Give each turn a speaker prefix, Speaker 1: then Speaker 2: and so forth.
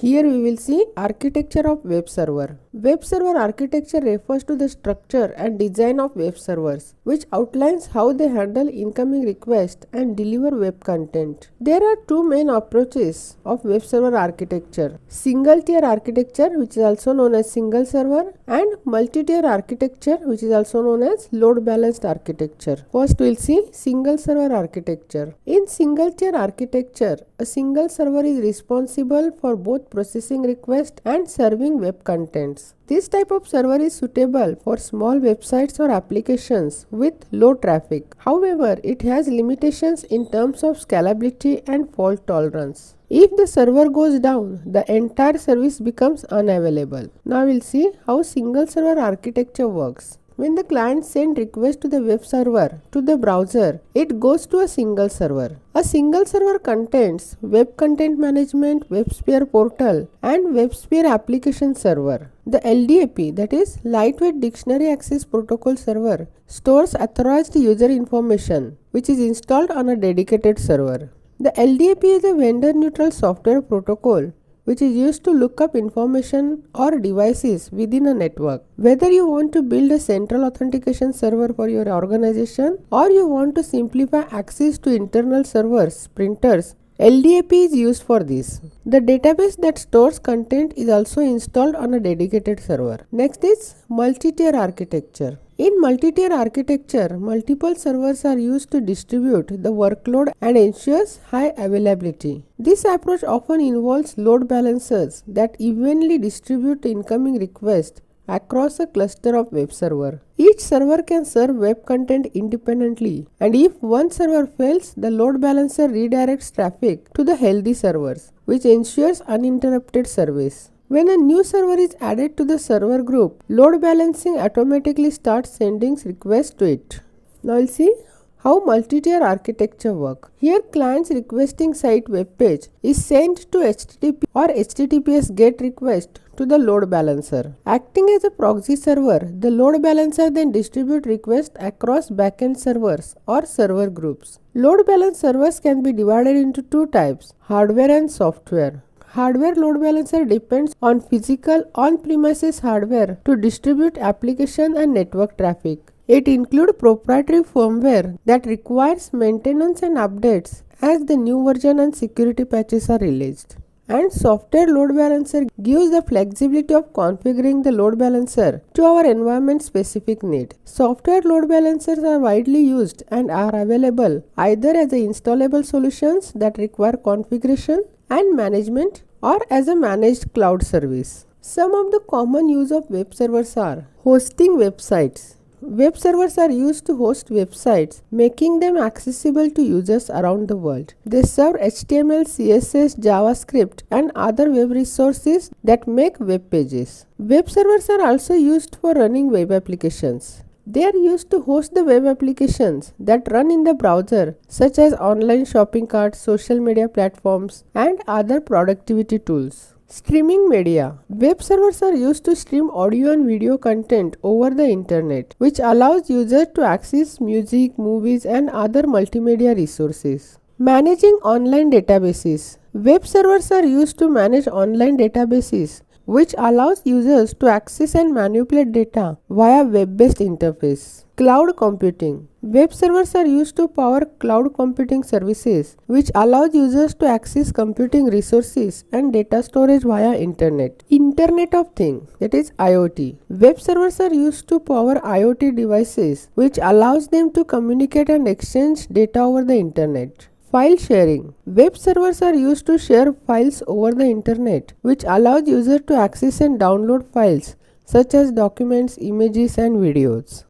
Speaker 1: Here we will see architecture of web server. Web server architecture refers to the structure and design of web servers, which outlines how they handle incoming requests and deliver web content. There are two main approaches of web server architecture: single tier architecture, which is also known as single server, and multi-tier architecture, which is also known as load balanced architecture. First we will see single server architecture. In single tier architecture, a single server is responsible for both processing requests and serving web contents. This type of server is suitable for small websites or applications with low traffic. However, it has limitations in terms of scalability and fault tolerance. If the server goes down, the entire service becomes unavailable. Now we'll see how single server architecture works. When the client sends request to the web server to the browser, it goes to a single server. A single server contains Web Content Management, WebSphere Portal, and WebSphere Application Server. The LDAP, that is Lightweight Dictionary Access Protocol Server, stores authorized user information which is installed on a dedicated server. The LDAP is a vendor-neutral software protocol which is used to look up information or devices within a network. Whether you want to build a central authentication server for your organization or you want to simplify access to internal servers, printers, LDAP is used for this. The database that stores content is also installed on a dedicated server. Next is multi-tier architecture. In multi-tier architecture, multiple servers are used to distribute the workload and ensures high availability. This approach often involves load balancers that evenly distribute incoming requests across a cluster of web servers. Each server can serve web content independently, and if one server fails, the load balancer redirects traffic to the healthy servers, which ensures uninterrupted service. When a new server is added to the server group, load balancing automatically starts sending requests to it. Now we'll see how multi-tier architecture works. Here clients requesting site web page is sent to HTTP or HTTPS GET request to the load balancer. Acting as a proxy server, the load balancer then distributes requests across backend servers or server groups. Load balance servers can be divided into two types: hardware and software. Hardware load balancer depends on physical on-premises hardware to distribute application and network traffic. It includes proprietary firmware that requires maintenance and updates as the new version and security patches are released. And software load balancer gives the flexibility of configuring the load balancer to our environment specific need. Software load balancers are widely used and are available either as a installable solutions that require configuration and management or as a managed cloud service. Some of the common use of web servers are hosting websites. Web servers are used to host websites, making them accessible to users around the world. They serve HTML, CSS, JavaScript, and other web resources that make web pages. Web servers are also used for running web applications. They are used to host the web applications that run in the browser, such as online shopping carts, social media platforms, and other productivity tools. Streaming media. Web servers are used to stream audio and video content over the internet, which allows users to access music, movies, and other multimedia resources. Managing online databases. Web servers are used to manage online databases, which allows users to access and manipulate data via web-based interface. Cloud computing. Web servers are used to power cloud computing services, which allows users to access computing resources and data storage via internet. Internet of Things, that is IoT. Web servers are used to power IoT devices, which allows them to communicate and exchange data over the internet. File sharing. Web servers are used to share files over the internet, which allows users to access and download files such as documents, images, and videos.